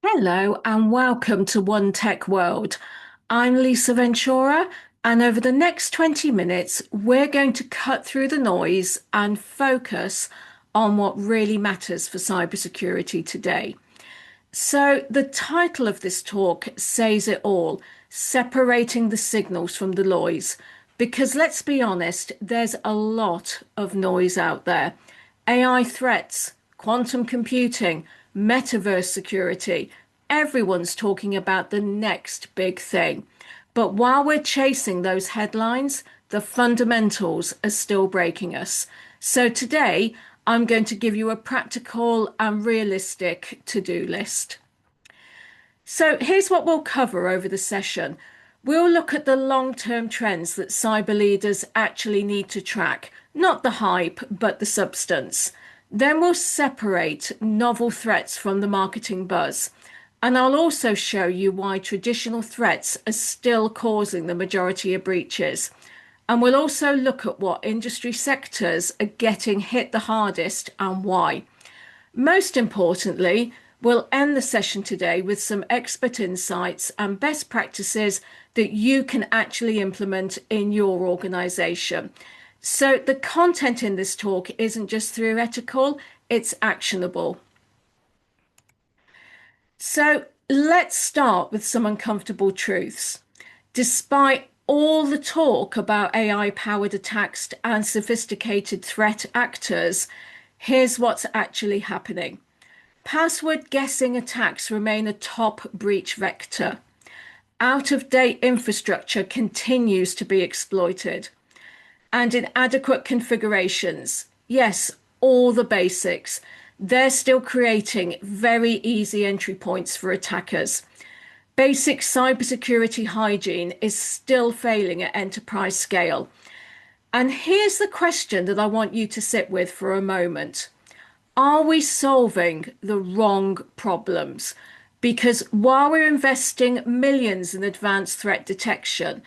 Hello and welcome to One Tech World. I'm Lisa Ventura, and over the next 20 minutes, we're going to cut through the noise and focus on what really matters for cybersecurity today. So, the title of this talk says it all, separating the signals from the noise. Because let's be honest, there's a lot of noise out there. AI threats, quantum computing, metaverse security. Everyone's talking about the next big thing. But while we're chasing those headlines, the fundamentals are still breaking us. So today, I'm going to give you a practical and realistic to-do list. So here's what we'll cover over the session. We'll look at the long-term trends that cyber leaders actually need to track, not the hype, but the substance. Then we'll separate novel threats from the marketing buzz. And I'll also show you why traditional threats are still causing the majority of breaches. And we'll also look at what industry sectors are getting hit the hardest and why. Most importantly, we'll end the session today with some expert insights and best practices that you can actually implement in your organization. So the content in this talk isn't just theoretical, it's actionable. So let's start with some uncomfortable truths. Despite all the talk about AI-powered attacks and sophisticated threat actors, here's what's actually happening. Password guessing attacks remain a top breach vector. Out-of-date infrastructure continues to be exploited. And inadequate configurations, yes, all the basics, they're still creating very easy entry points for attackers. Basic cybersecurity hygiene is still failing at enterprise scale. And here's the question that I want you to sit with for a moment. Are we solving the wrong problems? Because while we're investing millions in advanced threat detection,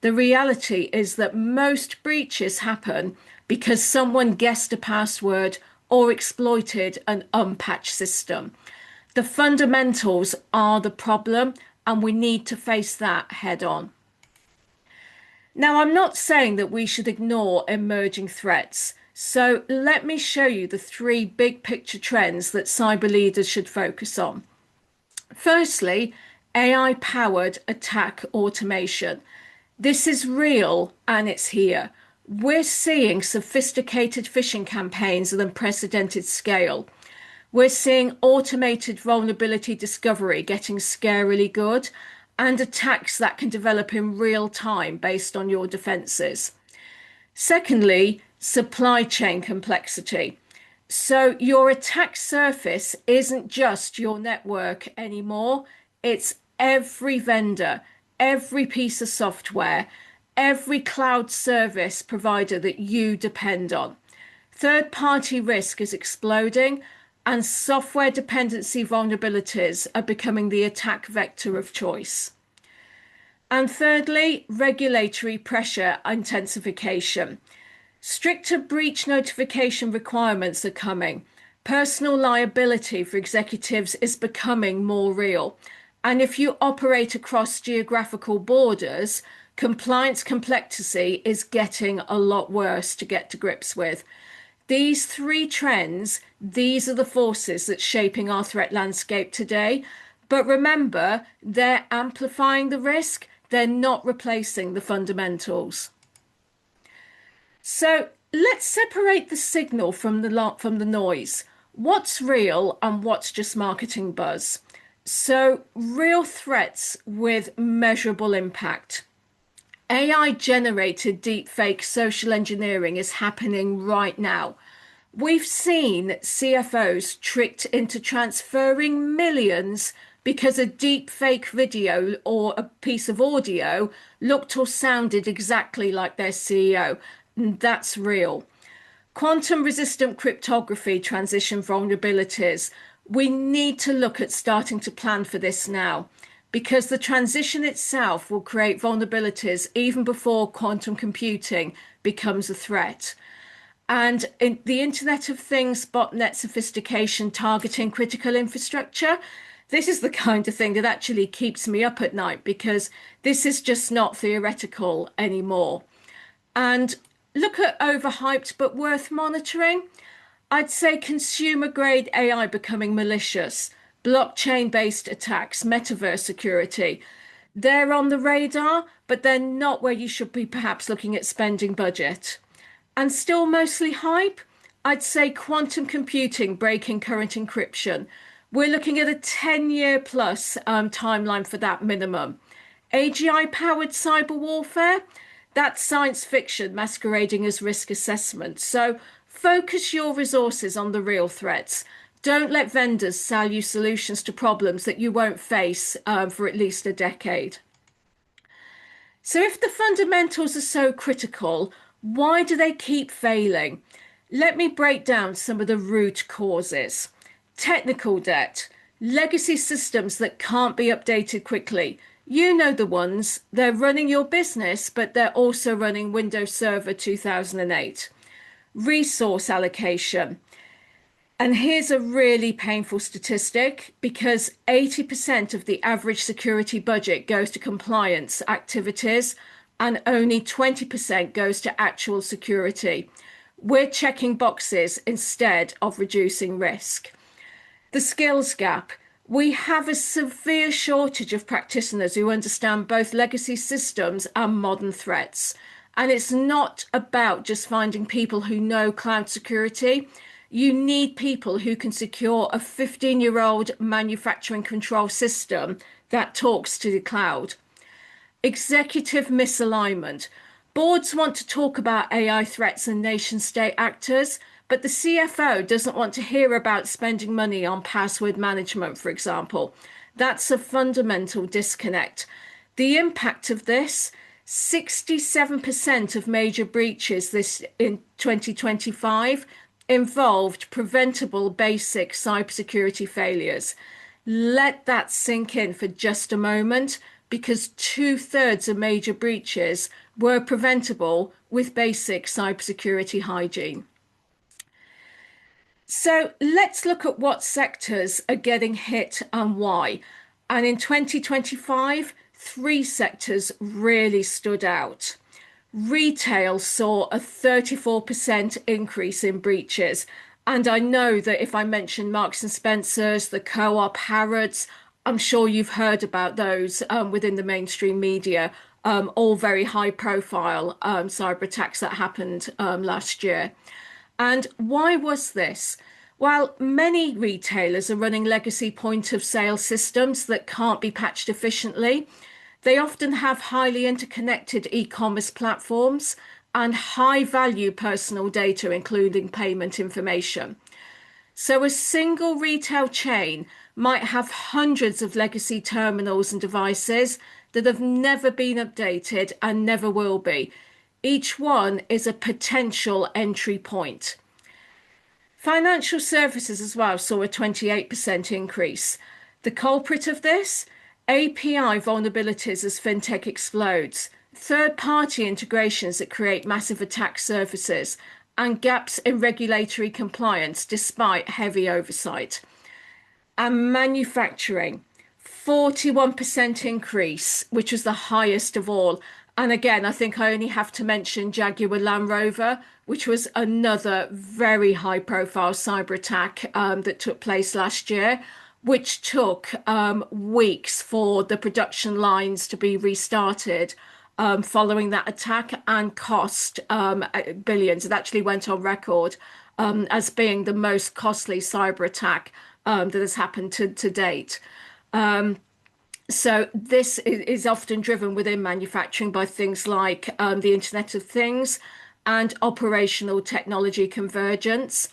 the reality is that most breaches happen because someone guessed a password or exploited an unpatched system. The fundamentals are the problem, and we need to face that head on. Now, I'm not saying that we should ignore emerging threats. So let me show you the three big picture trends that cyber leaders should focus on. Firstly, AI-powered attack automation. This is real and it's here. We're seeing sophisticated phishing campaigns at unprecedented scale. We're seeing automated vulnerability discovery getting scarily good and attacks that can develop in real time based on your defenses. Secondly, supply chain complexity. So your attack surface isn't just your network anymore. It's every vendor, every piece of software, every cloud service provider that you depend on. Third-party risk is exploding, and software dependency vulnerabilities are becoming the attack vector of choice. And thirdly, regulatory pressure intensification. Stricter breach notification requirements are coming. Personal liability for executives is becoming more real. And if you operate across geographical borders, compliance complexity is getting a lot worse to get to grips with. These three trends, these are the forces that's shaping our threat landscape today. But remember, they're amplifying the risk, they're not replacing the fundamentals. So let's separate the signal from the noise. What's real and what's just marketing buzz? So real threats with measurable impact. AI-generated deepfake social engineering is happening right now. We've seen CFOs tricked into transferring millions because a deepfake video or a piece of audio looked or sounded exactly like their CEO. And that's real. Quantum-resistant cryptography transition vulnerabilities. We need to look at starting to plan for this now, because the transition itself will create vulnerabilities even before quantum computing becomes a threat. And in the Internet of Things, botnet sophistication targeting critical infrastructure, This is the kind of thing that actually keeps me up at night because this is just not theoretical anymore. And look at overhyped but worth monitoring. I'd say consumer grade AI becoming malicious, blockchain based attacks, metaverse security. They're on the radar, but they're not where you should be perhaps looking at spending budget. And still mostly hype, I'd say quantum computing breaking current encryption. We're looking at a 10-year plus timeline for that minimum. AGI powered cyber warfare, that's science fiction masquerading as risk assessment. So focus your resources on the real threats. Don't let vendors sell you solutions to problems that you won't face for at least a decade. So, if the fundamentals are so critical, why do they keep failing? Let me break down some of the root causes. Technical debt, legacy systems that can't be updated quickly. You know the ones, they're running your business, but they're also running Windows Server 2008. Resource allocation. And here's a really painful statistic because 80% of the average security budget goes to compliance activities and only 20% goes to actual security. We're checking boxes instead of reducing risk. The skills gap. We have a severe shortage of practitioners who understand both legacy systems and modern threats. And it's not about just finding people who know cloud security. You need people who can secure a 15-year-old manufacturing control system that talks to the cloud. Executive misalignment. Boards want to talk about AI threats and nation state actors, but the CFO doesn't want to hear about spending money on password management, for example. That's a fundamental disconnect. The impact of this 67% of major breaches this in 2025 involved preventable basic cybersecurity failures. Let that sink in for just a moment because two-thirds of major breaches were preventable with basic cybersecurity hygiene. So let's look at what sectors are getting hit and why. And in 2025, three sectors really stood out. Retail saw a 34% increase in breaches. And I know that if I mention Marks and Spencer's, the Co-op, Harrods, I'm sure you've heard about those within the mainstream media, all very high profile cyber attacks that happened last year. And why was this? Well, many retailers are running legacy point of sale systems that can't be patched efficiently. They often have highly interconnected e-commerce platforms and high value personal data, including payment information. So a single retail chain might have hundreds of legacy terminals and devices that have never been updated and never will be. Each one is a potential entry point. Financial services as well saw a 28% increase. The culprit of this? API vulnerabilities as fintech explodes, third-party integrations that create massive attack surfaces, and gaps in regulatory compliance despite heavy oversight. And manufacturing, 41% increase, which was the highest of all. And again, I think I only have to mention Jaguar Land Rover, which was another very high profile cyber attack that took place last year, which took weeks for the production lines to be restarted following that attack and cost billions. It actually went on record as being the most costly cyber attack that has happened to date. So this is often driven within manufacturing by things like the Internet of Things and operational technology convergence,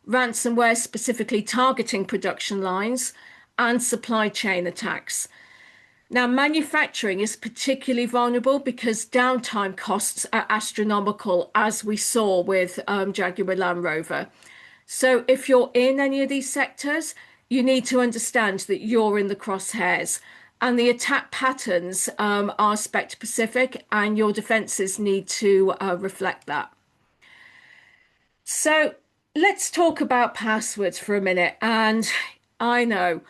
ransomware specifically targeting production lines, and supply chain attacks. Now, manufacturing is particularly vulnerable because downtime costs are astronomical, as we saw with Jaguar Land Rover. So if you're in any of these sectors, you need to understand that you're in the crosshairs. And the attack patterns are sector specific, and your defenses need to reflect that. So let's talk about passwords for a minute. And I know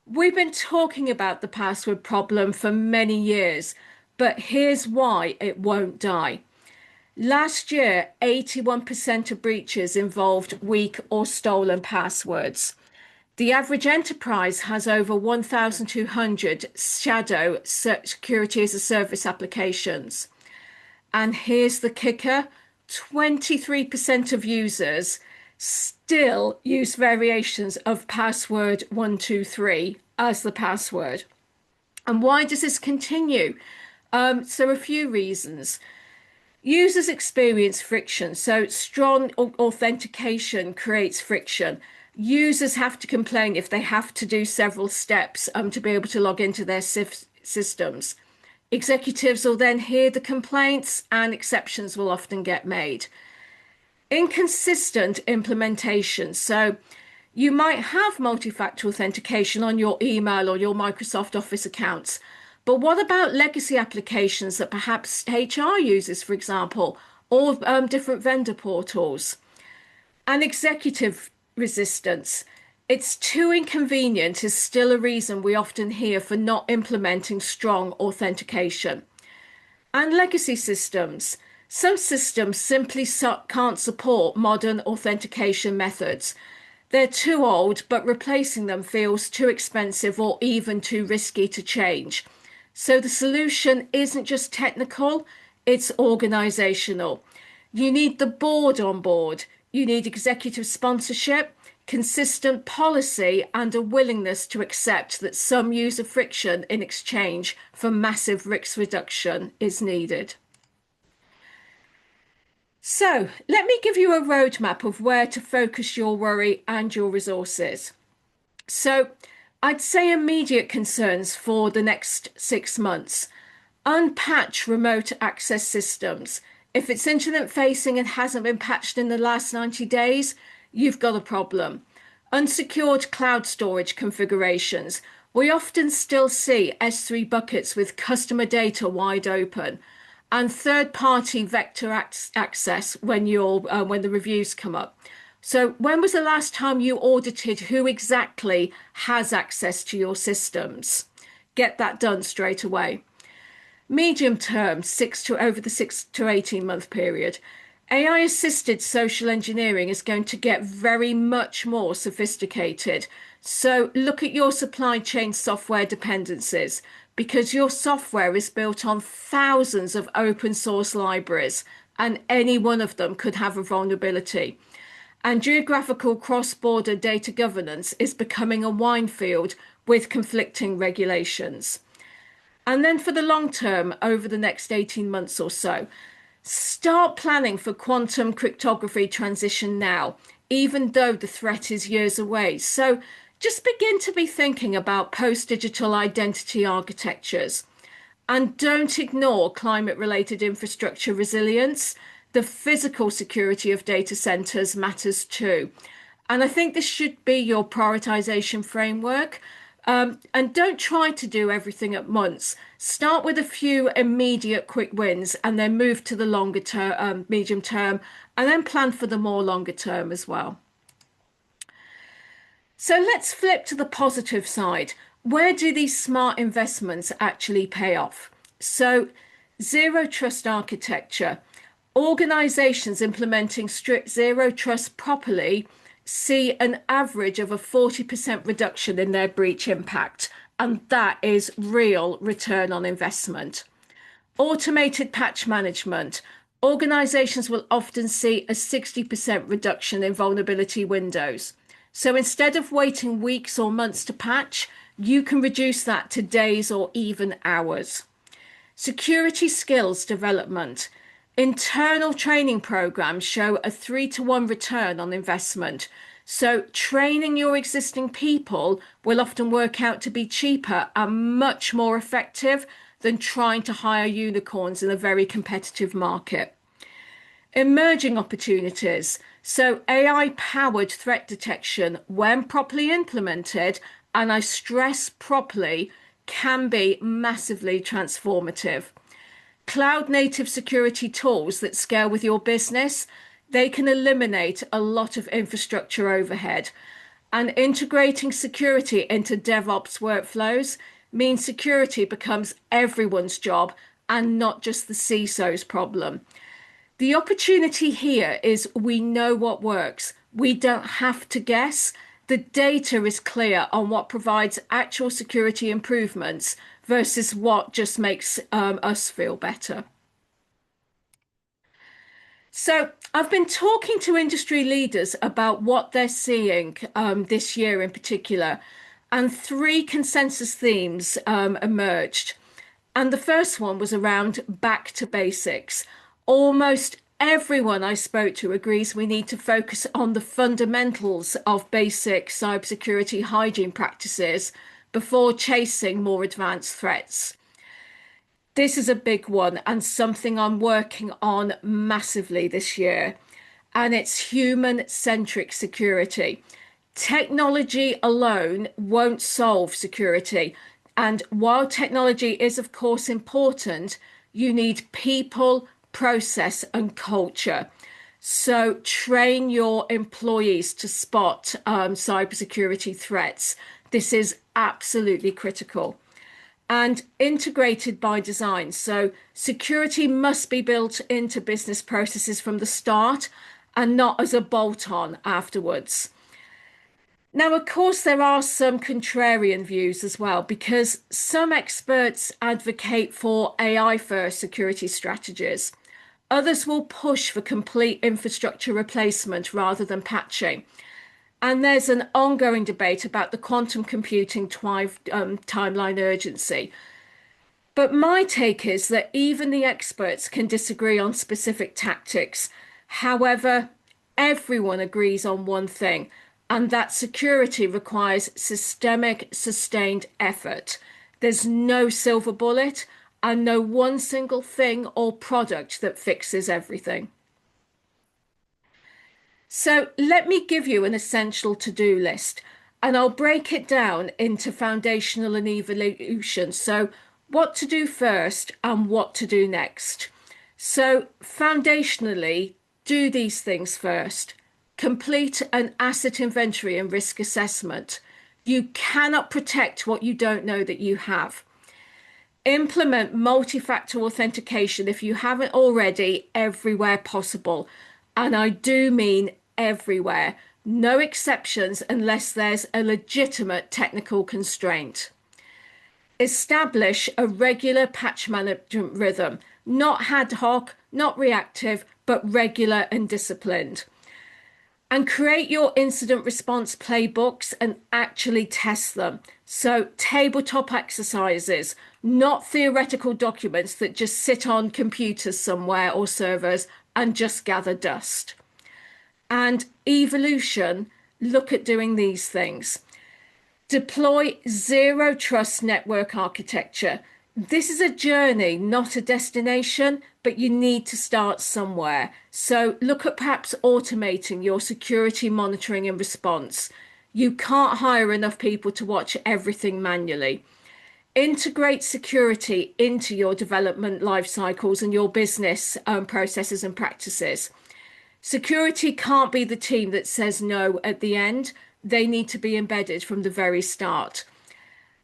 We've been talking about the password problem for many years, but here's why it won't die. Last year, 81% of breaches involved weak or stolen passwords. The average enterprise has over 1,200 shadow security as a service applications. And here's the kicker, 23% of users still use variations of password 123 as the password. And why does this continue? So a few reasons. Users experience friction, so strong authentication creates friction. Users have to complain if they have to do several steps to be able to log into their systems. Executives will then hear the complaints and exceptions will often get made. Inconsistent implementation. So you might have multi-factor authentication on your email or your Microsoft Office accounts, but what about legacy applications that perhaps HR uses, for example, or different vendor portals? And executive resistance. It's too inconvenient is still a reason we often hear for not implementing strong authentication. And legacy systems. Some systems simply can't support modern authentication methods. They're too old, but replacing them feels too expensive or even too risky to change. So the solution isn't just technical, it's organizational. You need the board on board. You need executive sponsorship, consistent policy, and a willingness to accept that some user friction in exchange for massive risk reduction is needed. So let me give you a roadmap of where to focus your worry and your resources. So I'd say immediate concerns for the next 6 months. Unpatch remote access systems. If it's incident facing and hasn't been patched in the last 90 days, you've got a problem. Unsecured cloud storage configurations. We often still see S3 buckets with customer data wide open and third-party vector access when the reviews come up. So when was the last time you audited who exactly has access to your systems? Get that done straight away. Medium term, over the 6 to 18 month period, AI assisted social engineering is going to get very much more sophisticated. So look at your supply chain software dependencies because your software is built on thousands of open source libraries and any one of them could have a vulnerability. And geographical cross-border data governance is becoming a minefield with conflicting regulations. And then for the long term, over the next 18 months or so, start planning for quantum cryptography transition now, even though the threat is years away. So just begin to be thinking about post-digital identity architectures. And don't ignore climate-related infrastructure resilience. The physical security of data centers matters too. And I think this should be your prioritization framework. And don't try to do everything at once. Start with a few immediate quick wins and then move to the longer term, medium term, and then plan for the more longer term as well. So let's flip to the positive side. Where do these smart investments actually pay off? So zero trust architecture. Organizations implementing strict zero trust properly see an average of a 40% reduction in their breach impact, and that is real return on investment. Automated patch management. Organizations will often see a 60% reduction in vulnerability windows. So instead of waiting weeks or months to patch, you can reduce that to days or even hours. Security skills development. Internal training programs show a 3-to-1 return on investment. So training your existing people will often work out to be cheaper and much more effective than trying to hire unicorns in a very competitive market. Emerging opportunities. So AI-powered threat detection, when properly implemented, and I stress properly, can be massively transformative. Cloud native security tools that scale with your business, they can eliminate a lot of infrastructure overhead. And integrating security into DevOps workflows means security becomes everyone's job and not just the CISO's problem. The opportunity here is we know what works. We don't have to guess. The data is clear on what provides actual security improvements versus what just makes us feel better. So, I've been talking to industry leaders about what they're seeing this year in particular, and three consensus themes emerged. And the first one was around back to basics. Almost everyone I spoke to agrees we need to focus on the fundamentals of basic cybersecurity hygiene practices before chasing more advanced threats. This is a big one and something I'm working on massively this year, and it's human-centric security. Technology alone won't solve security. And while technology is, of course, important, you need people, process, and culture. So train your employees to spot cybersecurity threats. This is absolutely critical. And integrated by design. So security must be built into business processes from the start and not as a bolt-on afterwards. Now, of course, there are some contrarian views as well, because some experts advocate for AI first security strategies. Others will push for complete infrastructure replacement rather than patching. And there's an ongoing debate about the quantum computing timeline urgency. But my take is that even the experts can disagree on specific tactics. However, everyone agrees on one thing, and that security requires systemic, sustained effort. There's no silver bullet and no one single thing or product that fixes everything. So let me give you an essential to-do list, and I'll break it down into foundational and evolution. So what to do first and what to do next. So foundationally, do these things first. Complete an asset inventory and risk assessment. You cannot protect what you don't know that you have. Implement multi-factor authentication if you haven't already everywhere possible. And I do mean everywhere. No exceptions unless there's a legitimate technical constraint. Establish a regular patch management rhythm, not ad hoc, not reactive, but regular and disciplined. And create your incident response playbooks and actually test them. So, tabletop exercises, not theoretical documents that just sit on computers somewhere or servers and just gather dust. And evolution, look at doing these things. Deploy zero trust network architecture. This is a journey, not a destination, but you need to start somewhere. So look at perhaps automating your security monitoring and response. You can't hire enough people to watch everything manually. Integrate security into your development life cycles and your business processes and practices. Security can't be the team that says no at the end. They need to be embedded from the very start.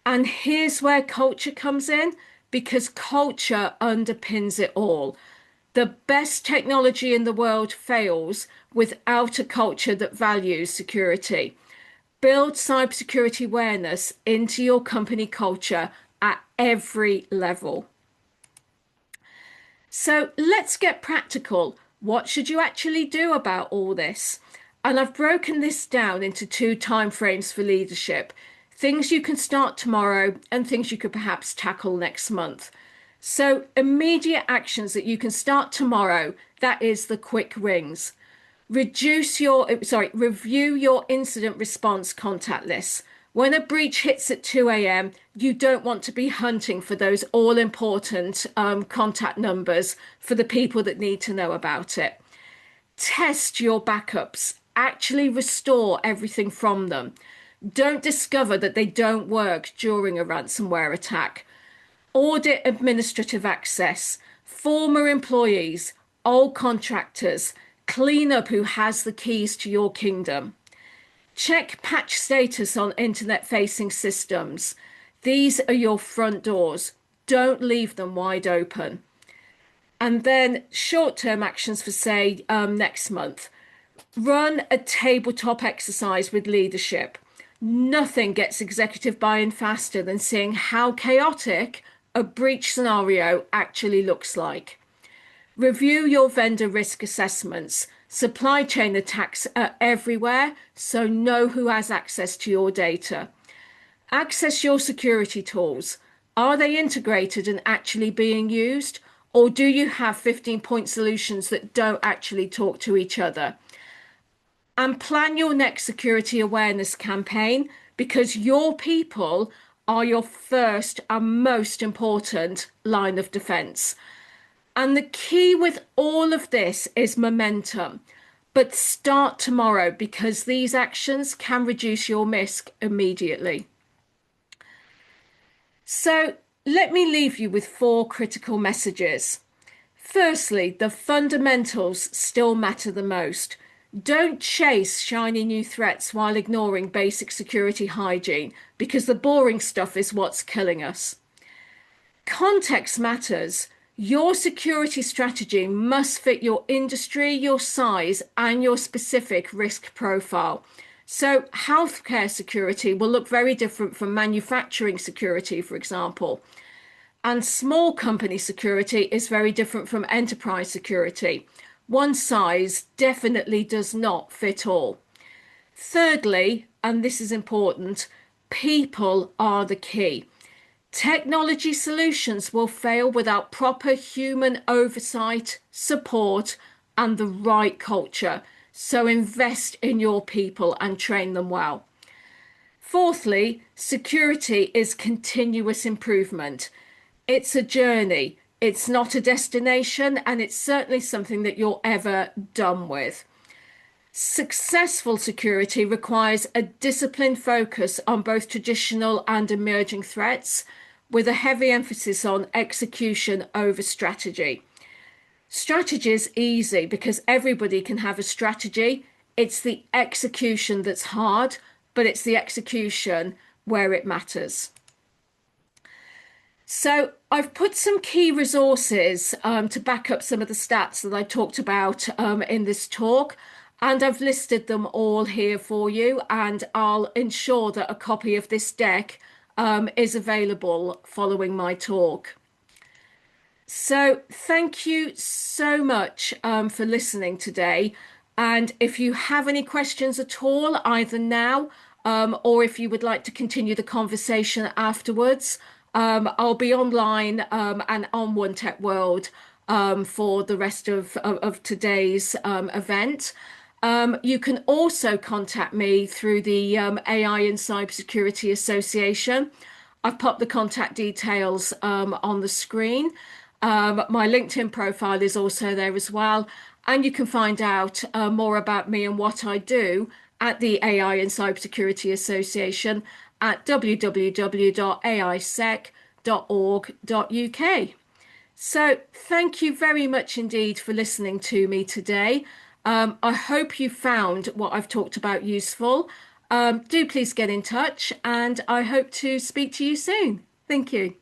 And here's where culture comes in, because culture underpins it all. The best technology in the world fails without a culture that values security. Build cybersecurity awareness into your company culture at every level. So let's get practical. What should you actually do about all this? And I've broken this down into two timeframes for leadership. Things you can start tomorrow and things you could perhaps tackle next month. So immediate actions that you can start tomorrow, that is the quick wins. Review your incident response contact lists. When a breach hits at 2 a.m., you don't want to be hunting for those all-important contact numbers for the people that need to know about it. Test your backups. Actually restore everything from them. Don't discover that they don't work during a ransomware attack. Audit administrative access, former employees, old contractors, clean up who has the keys to your kingdom. Check patch status on internet-facing systems. These are your front doors. Don't leave them wide open. And then short-term actions for, say, next month. Run a tabletop exercise with leadership. Nothing gets executive buy-in faster than seeing how chaotic a breach scenario actually looks like. Review your vendor risk assessments. Supply chain attacks are everywhere, so know who has access to your data. Access your security tools. Are they integrated and actually being used? Or do you have 15-point solutions that don't actually talk to each other? And plan your next security awareness campaign, because your people are your first and most important line of defense. And the key with all of this is momentum. But start tomorrow, because these actions can reduce your risk immediately. So let me leave you with 4 critical messages. Firstly, the fundamentals still matter the most. Don't chase shiny new threats while ignoring basic security hygiene, because the boring stuff is what's killing us. Context matters. Your security strategy must fit your industry, your size, and your specific risk profile. So healthcare security will look very different from manufacturing security, for example. And small company security is very different from enterprise security. One size definitely does not fit all. Thirdly, and this is important, people are the key. Technology solutions will fail without proper human oversight, support, and the right culture. So invest in your people and train them well. Fourthly, security is continuous improvement. It's a journey. It's not a destination, and it's certainly something that you're ever done with. Successful security requires a disciplined focus on both traditional and emerging threats, with a heavy emphasis on execution over strategy. Strategy is easy because everybody can have a strategy. It's the execution that's hard, but it's the execution where it matters. So I've put some key resources to back up some of the stats that I talked about in this talk, and I've listed them all here for you, and I'll ensure that a copy of this deck is available following my talk. So thank you so much for listening today. And if you have any questions at all, either now or if you would like to continue the conversation afterwards, I'll be online and on One Tech World for the rest of today's event. You can also contact me through the AI and Cybersecurity Association. I've popped the contact details on the screen. My LinkedIn profile is also there as well. And you can find out more about me and what I do at the AI and Cybersecurity Association at www.aisec.org.uk. So thank you very much indeed for listening to me today. I hope you found what I've talked about useful. Do please get in touch, and I hope to speak to you soon. Thank you.